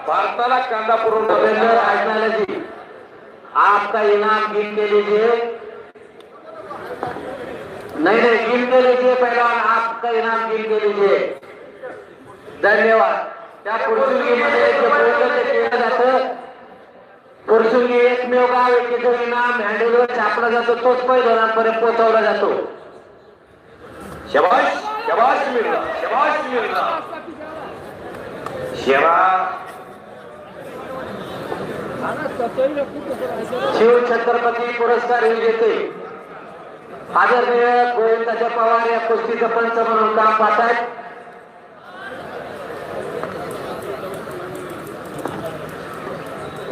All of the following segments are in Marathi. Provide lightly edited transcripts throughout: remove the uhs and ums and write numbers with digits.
भारताला कांदा पुरवठा जी आपका इनाम गिन के लीजिए नहीं गिन के लीजिए पहलवान आपका इनाम गिन के लीजिए धन्यवाद त्या पुरसुंगीमध्ये जे प्रयोजन केलं जातं पुरसुंगी एकमेव गाव आहे की जो इनाम हँडलवर छापला जातो तोच पैलवानांपर्यंत पोहोचवला जातो शाबाश शाबाश मिळला शाबाश मिळला शेवा शिव छत्रपती पुरस्कार विजेते आदरणीय गोविंदाच्या पवार या कुस्तीचं पंच म्हणून काम पाहतायत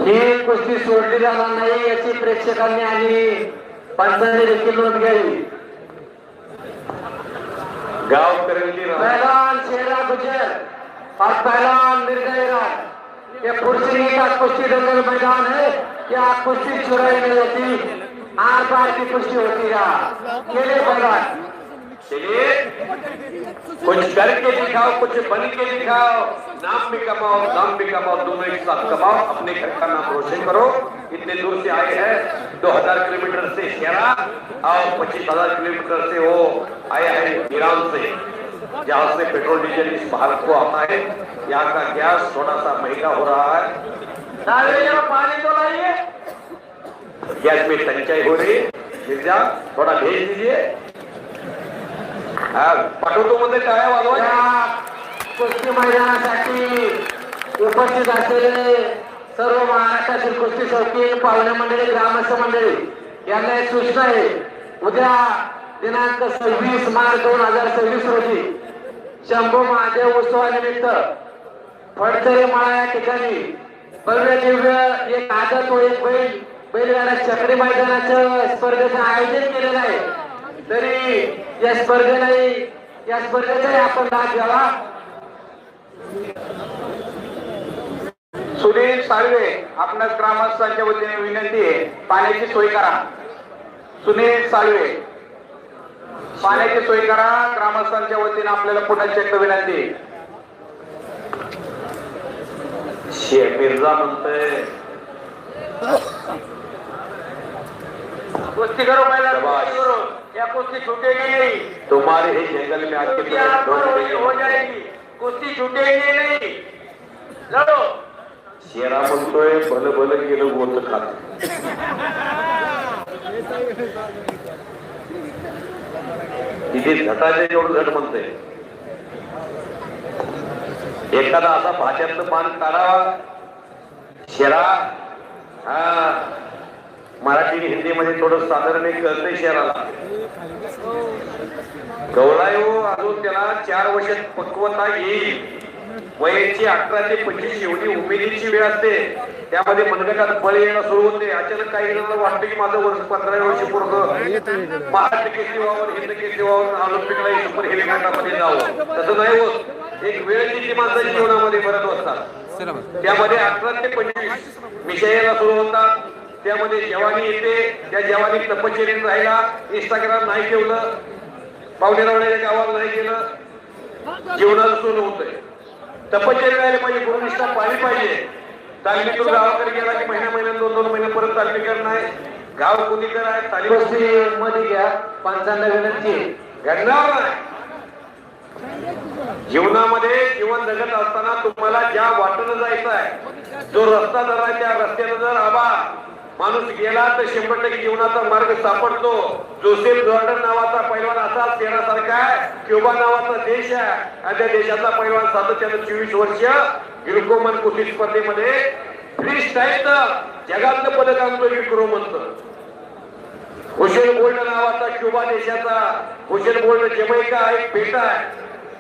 ही कुस्ती सोडली जाणार नाही याची प्रेक्षकांनी आणि पंचांनी देखील नोंद घ्यावी गाव करंजी पहलवान शेरा गुजर और पहलवान मिर्जा राज ये पुरसुंगी का कुश्ती दंगल मैदान है क्या कुश्ती छुड़ाई नहीं होती आर पार की कुश्ती होती रहा खेले पहलवान चलिए कुछ करके दिखाओ कुछ बन के दिखाओ नाम भी कमाओ नाम भी कमाओ दोनों एक साथ कमाओ अपने घर का नाम रोशन करो इतने दूर से आए हैं 2000 किलोमीटर से शेरा और 25,000 किलोमीटर से वो आए हैं ईरान से जहाँ से पेट्रोल डीजल इस भारत को आता है यहाँ का गैस थोड़ा सा महंगा हो रहा है पानी तो लाइए गैस में तंचाई हो रही मिर्जा थोड़ा भेज दीजिए पाठवतो मध्ये टाळ्या वाजवा कुस्ती मैदानासाठी उपस्थित असलेले सर्व महाराष्ट्रातील कुस्ती शौकीन पाहुणे मंडळी ग्रामस्थ मंडळी यांना एक सूचना आहे उद्या दिनांक 26 मार्च 2026 रोजी शंभू महादेव उत्सवानिमित्त फडतरे माळा या ठिकाणी भव्य दिव्य एक आदत व एक बैलगाडा चक्री मैदानाचं स्पर्धेचं आयोजन केलेलं आहे तरी या स्पर्धेचा आपण भाग घ्यावा सुनील साळवे आपल्या ग्रामस्थांच्या वतीने विनंती आहे पाण्याची सोय करा सुनील साळवे पाण्याची सोय करा ग्रामस्थांच्या वतीने आपल्याला पुन्हा चेक विनंती शेख मिर्झा म्हणतोय कुश्ती करो पहला या कुश्ती छूटेगी नहीं तुम्हारे ही जंगल में आके हो जाएगी कुश्ती छूटेगी नहीं लड़ो शेरा म्हणतोय भलं भलं गेलं गोत खात तिथे झटाचे एवढं झट म्हणतोय एखादा असा भाज्यातलं पान काढावा शेरा हा मराठी हिंदीमध्ये थोडं साधारण कळतंय शेराला गवळा येऊ अजून त्याला 4 वर्षात पक्वता येईल वयाची 18 ते 25 एवढी उमेदीची वेळ असते त्यामध्ये मनगटात बळ येणं सुरू होते अचानक काही जणांना वाटतं की माझं वर्ष 15 वर्ष पूर्ण महाराष्ट्र केसरी व्हावं हिंद केसरी व्हावं ऑलिम्पिकला सुपर हेवी गटामध्ये जावं तसं नाही होत एक वेळ जी माणसाच्या जीवनामध्ये भरत असतात त्यामध्ये 18 ते 25 विषयाला सुरू होतात त्यामध्ये जवानी येते त्या जवानी तपश्चर्येत राहिला इंस्टाग्राम नाही ठेवलं पावणे रावण्याच्या गावाला नाही गेलं जीवनाला सुरू होतंय तपश्चर्या राहिले पाहिजे गुरुनिष्ठा पाहिली पाहिजे तालमीतून गावाकडे गेला की महिन्यात 2 महिने परत तालमीकर नाही गाव कुणीकर आहे तालीम मध्ये घ्या पंचांना विनंती घडणार नाही जीवनामध्ये जीवन जगत असताना तुम्हाला ज्या वाटेनं जायचं आहे जो रस्ता जर आहे त्या रस्त्यानं जर आबा माणूस गेला तर 100% जीवनाचा मार्ग सापडतो जोसेफ जॉर्डन नावाचा पैलवान असा पेरासारखा आहे क्युबा नावाचा देश आहे आणि त्या देशाचा पैलवान सातत्यानं 24 वर्ष गिरकोमन कुस्ती स्पर्धेमध्ये फ्री स्टाईलचं जगातलं पदक आणतो विक्रो म्हणतं हुसेन बोल्ट नावाचा क्युबा देशाचा हुसेन बोल्ट जमैका एक बेटा आहे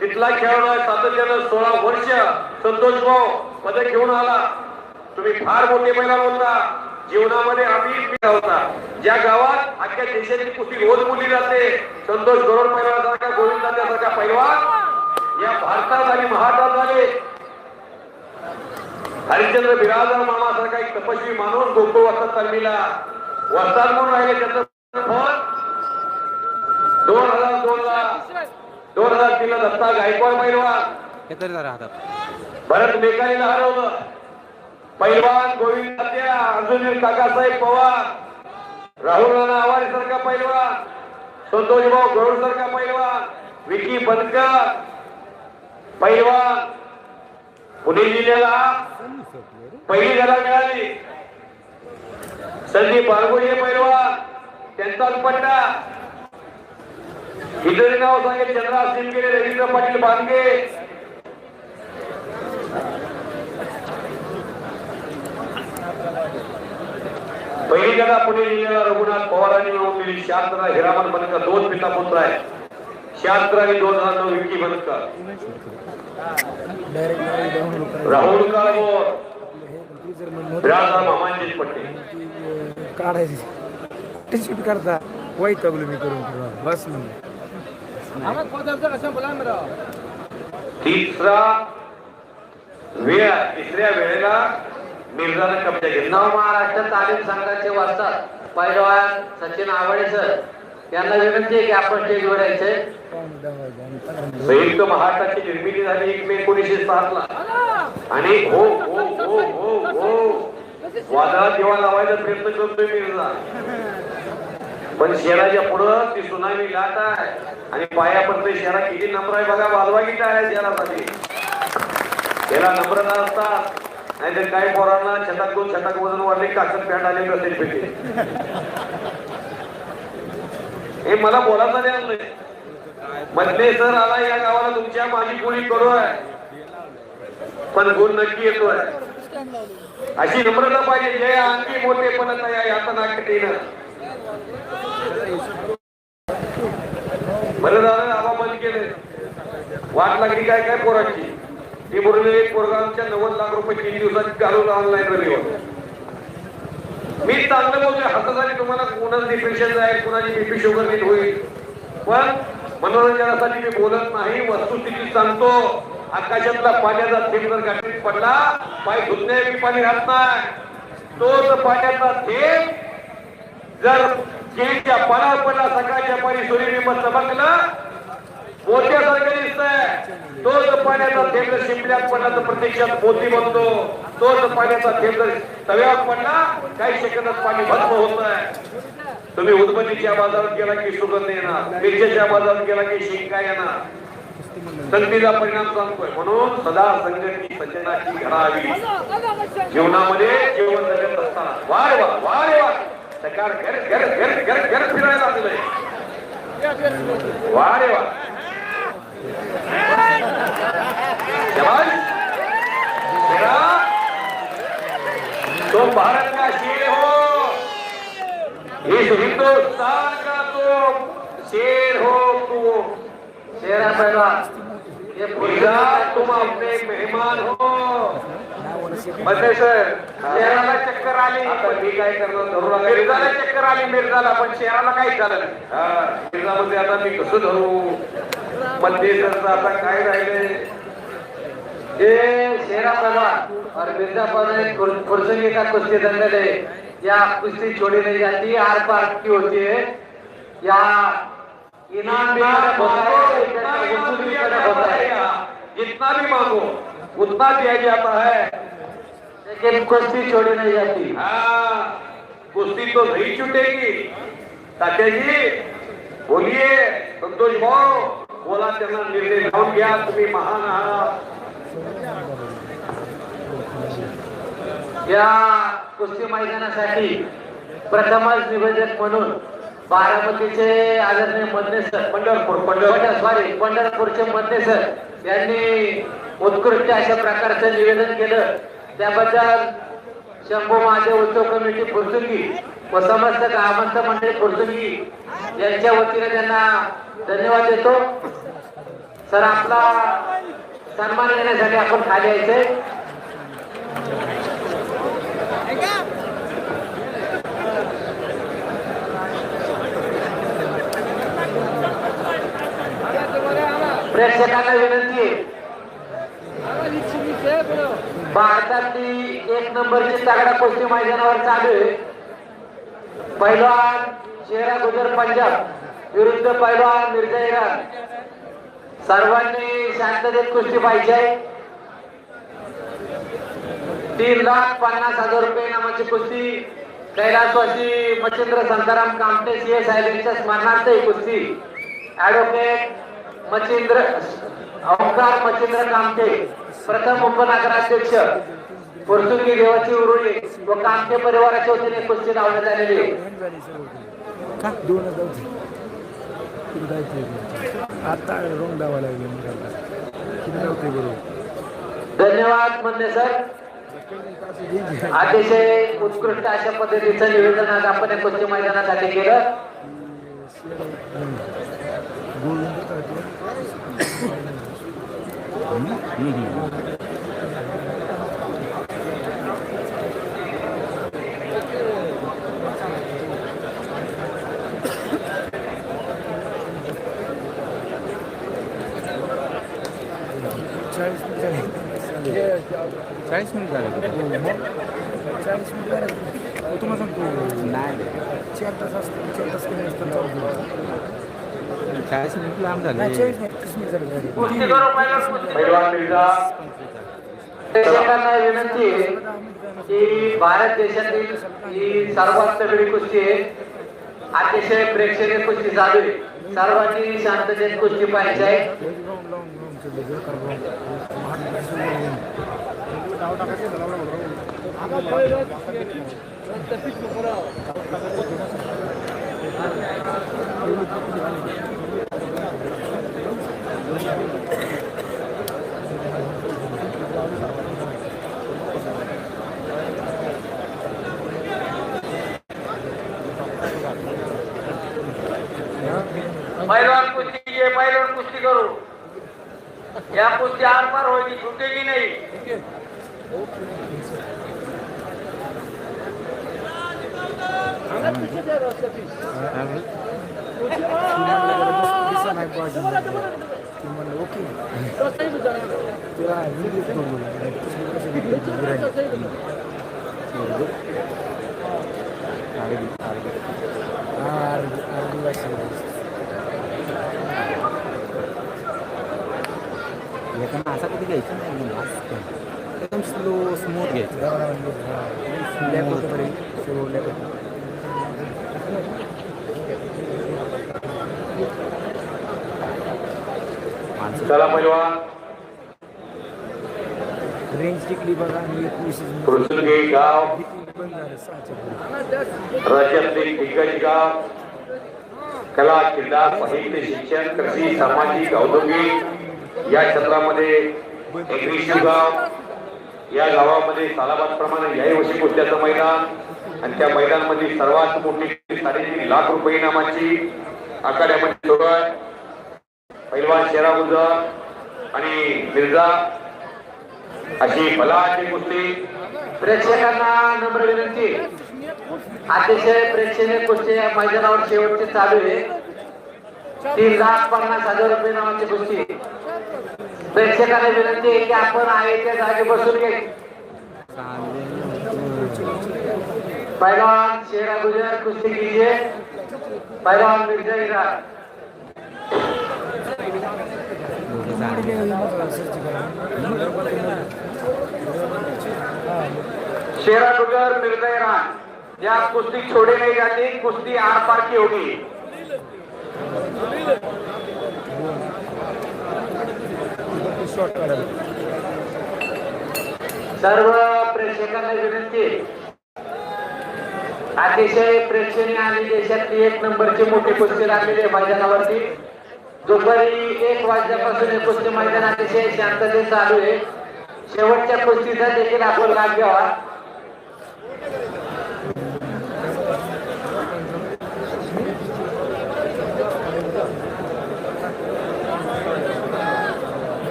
तिथला खेळाडू सातत्यानं 16 वर्ष संतोष भाऊ पदक घेऊन आला तुम्ही फार मोठे पैलवान होता जीवनामध्ये आम्ही होता ज्या गावात अख्ख्या देशाची कुस्ती रोज बोलली जाते संतोष गरोड पैलवानासारखा गोविंदासारखा पैलवान या भारतात आणि महाराष्ट्रात आले हरिश्चंद्र बिराजदार मामासारखा एक तपस्वी माणूस गोकुळ वस्ताद तालमीला वस्ताद म्हणून राहिले त्याचं फळ 2002 ला 2003 ला दत्ता गायकवाड पैलवान भरत मेकानीला हरवलं. पैलवान गोविंद तात्या, अर्जुन काकासाहेब पवार, राहुल राणा आवारे सारखा पैलवान, संतोषभाऊ गौड सारखा पैलवान, विकी बनकर पैलवान. पुणे जिल्ह्याला पहिली जगा मिळाली. संदीप बारगोळे पैलवान, त्यांचाच पट्टा. इतर नाव सांगे चंद्रा सिंगे, रवींद्र पाटील बांगे. पहिली जगा पुणे जिल्ह्याला रघुनाथ पवारांनी मिळवून दिली. शास्त्रा हिरामन बनकर, 2 पिता पुत्र आहे. शास्त्र आणि 2009 विकी बनकर. राहुल काळभोर, राजा मामांजी पटेल. काढायची टिशूट करता वाईट मी करून बस म्हणजे तिसऱ्या वेळेला मिर्झाने कब्जा घेतला. नव महाराष्ट्र तालीम संघाचे वाचतात पैलवान सचिन आवाडे सर यांना विनंती आहे की आपण स्टेजवर यायचे. संयुक्त महाराष्ट्राची निर्मिती झाली 1 मे 1907 ला. आणि हो हो हो हो हो वादळात जेव्हा लावायचा प्रयत्न करतोय मिर्झा, पण शहराच्या पुढं ती सुनामी लाट आहे आणि पायापर्यंत शहरा किती नम्र आहे बघा. वाजवा किती आहे शहरासाठी. त्याला नम्रता असतात. नाहीतर काही पोरांना छटाक 2 छटाक वजन वाढले, काकत पॅन्ट आले असेल पेटे. हे मला बोलायचं नाही. मधले सर आला या गावाला तुमच्या माझी कोणी करू आहे, पण गुण नक्की येतोय. अशी नम्रता पाहिजे. जय आणखी मोठेपणा या यातना कठीण. बरं झालं आबा बंद केले. वाट लागली काय काय पोरांची. ती बोलले एक पोरगा आमच्या 90 लाख रुपये 3 दिवसात घालून ऑनलाईन रविवार. मी चांगलं बोलतोय. हसत तुम्हाला कोणाचं डिप्रेशन जाईल, कोणाची बीपी शुगर नीट होईल, पण मनोरंजनासाठी मी बोलत नाही. वस्तुस्थिती सांगतो. आकाशातला पाण्याचा थेंब जर गाठीत पडला, पाय धुतण्याची पाणी राहत नाही. तोच पाण्याचा थेंब जर केळीच्या पानावर पडला, सकाळच्या पाणी सूर्यबिंब चमकलं, मोत्यासारखं दिसतंय. तोच पाण्याचा थेंब जर शिंपल्यात पडला तर प्रत्यक्षात मोती बनतो. तोच पाण्याचा थेंब जर तव्यावर पडला, काही सेकंदात पाणी भस्म होत आहे. तुम्ही उदबत्तीच्या बाजारात गेला की सुगंध येणार, मिरच्याच्या बाजारात गेला की शिंका येणार. संगतीचा परिणाम सांगतोय. म्हणून सदा संगती सज्जनाची घडावी. जीवनामध्ये जीवन जगत असताना वारे वा वारे वा सकाळ घर घर घर घर घर फिरायला लागलंय. वारे वा तुम भारत का शेर हो, इस हिंदुस्तान का तुम शेर हो. तुम शेरा पैलवान ये तुम अपने मेहमान हो. सर शहराला चक्कर आली. आता मी काय करणार. मिर्झाला चक्कर आली. मिर्झाला पण शहराला काही झालं नाही. मिर्झामध्ये आता मी कसं धरू. मध्ये सरचं आता काय राहिले. ये शेरा पैलवान और मिर्जा पैलवान कुर्सी का कुश्ती दंगल है. या कुश्ती छोड़ी नहीं जाती, आर पार की होती है. या इनाम भी होता है, जितना भी मांगो उतना दिया जाता है, लेकिन कुश्ती छोड़ी नहीं जाती. हाँ, कुश्ती तो नहीं छूटेगी. तात्या जी बोलिए. संतोष भाऊ बोला. त्यांना निर्णय लावून घ्या. तुम्ही महान आहात. या कुस्ती मैदानासाठी प्रथमच निवेदक म्हणून बारामतीचे आदरणीय मदने सर, पंढरपूरचे मदने सर यांनी उत्कृष्ट अशा प्रकारचं निवेदन केलं. त्याबद्दल शंभू महादेव उत्सव कमिटी फुरसुंगी व समस्त ग्रामस्थ मंडळी फुरसुंगी यांच्या वतीने त्यांना धन्यवाद देतो. सर आपला सन्मान घेण्यासाठी आपण खाली यायचंय. प्रेक्षकांना विनंती आहे. भारतातली 1 नंबरची तगडा कुस्ती मैदानावर चालू आहे. पैलवान शेरा गुजर पंजाब विरुद्ध पैलवान मिर्झा इराण. सर्वांनी शांततेत कुस्ती पाहिजे. 3,50,000 रुपये नामाची कुस्ती कैलासवासी मच्छिंद्र संताराम कामटे सीए साहेबांच्या स्मरणार्थ ही कुस्ती ऍडव्होकेट मच्छिंद्र ओंकार मच्छिंद्र कामटे प्रथम उपनगराध्यक्ष पोर्तुगी देवाची उरुळी व कामटे परिवाराच्या वतीने कुस्ती लावण्यात आलेली आहे. का दोनच जाऊ किती जायचं आता रोंग दावा लागले किती नव्हते बरोबर. धन्यवाद म्हणणे सर. अतिशय उत्कृष्ट अशा पद्धतीचं निवेदन आज आपण या कुस्ती मैदानासाठी केलं. चाळीस मिनिट झाले 40 मिनिट झाले तुम्हाला सांगतो नाही 4 तास असतं 4 तास केले असतं 40 मिनिट लांब झाले 40 मिनिट झाले. प्रेक्षकांना विनंती आहे की भारत देशातील ही सर्वात तगडी कुस्ती आहे. अतिशय प्रेक्षणीय कुस्ती चालू आहे. सर्वांनी शांततेत कुस्ती पाहायची आहे. पहलवान कुश्ती कीजिए, पहलवान कुश्ती करो. या कुश्ती आर पार होगी, छूटेगी नहीं. असा कधी घ्यायचं नाही एकदम स्लो स्मूथ घ्यायचं चला पहलवान रेंज टिकली बघा आणि 21 कुर्सुलगे गाव बंद झालं 6च्या राज्यातील दिग्गज गाव कला क्रीडा साहित्य शिक्षण कृषी सामाजिक औद्योगिक या क्षेत्रामध्ये एग्रीशिव गाव या गावामध्ये सालाबादप्रमाणे याही वर्षी कुस्त्याचं मैदान आणि त्या मैदानामध्ये सर्वात मोठी 3.5 लाख रुपये इनामाची आखाड्यामध्ये सुरू आहे. पैलवान शेरा गुजर आणि मिर्झा अशी बलाची कुस्ती. प्रेक्षकांना नम्र विनंती अतिशय प्रेक्षणीय कुस्ती या मैदानावर शेवटची चालू आहे. 3,50,000 रुपये नावाची कुस्ती. प्रेक्षकांना विनंती आहे की आपण आहे त्या जागी बसून घे. पहलवान शेरा गुजर कुस्ती कीजिए. पहलवान मिर्जा इरार. शेरा गुजर मिर्जा ईरान या कुश्ती छोड़ी नहीं जाती, कुश्ती आर पार की होगी. सर्व प्रेक्षकांना विनंती अतिशय प्रेक्षणीय आणि देशातली 1 नंबरची मोठी कुस्ती लागलेली आहे मैदानावरती. दुपारी 1 वाजल्यापासून हे कुस्ती मैदान अतिशय शांततेत चालू आहे. शेवटच्या कुस्तीचा देखील आपण लाभ घ्यावा.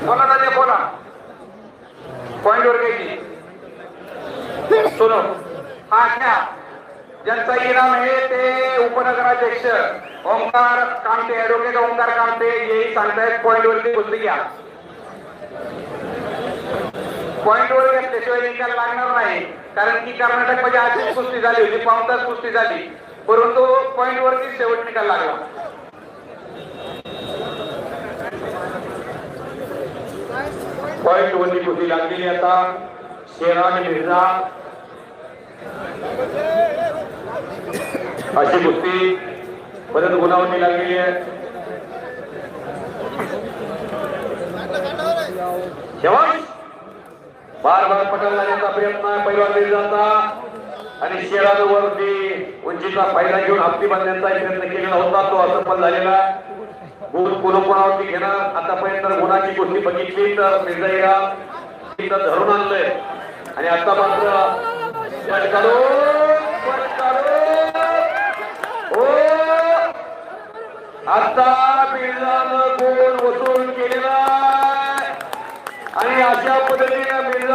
बोला दादा बोला. पॉइंट वर घ्यायची. सुनो हा घ्या. ज्यांचा इनाम आहे ते उपनगराध्यक्ष ओंकार कामटे ऍडव्होकेट ओंकार कामटे हेही सांगतायत पॉइंट वरती कुस्ती घ्या. पॉइंट वर घेतल्याशिवाय निकाल लागणार नाही. कारण की कर्नाटक मध्ये आजची कुस्ती झाली होती, 5 तास कुस्ती झाली, परंतु पॉइंट वरती शेवट निकाल लागला. पॉइंट वरती कुस्ती लागलेली आता शेरा आणि मिर्झा अशी कुस्ती परत गुणावरती लागलेली आहे. शेवट बार बार पटल लागण्याचा प्रयत्न आहे पैलवान मिर्झाचा आणि शेरावरती उंचीचा फायदा घेऊन हप्ती बांधण्याचा प्रयत्न केलेला होता, तो असफल झालेला. गुण कोणावरती घेणार आतापर्यंत गुणाची गोष्टी बघितली तर मिर्झाईला धरून आणलंय आणि आता मात्र आता मिर्झानं गोल वसूल केलेला आणि अशा पद्धतीने मिर्झा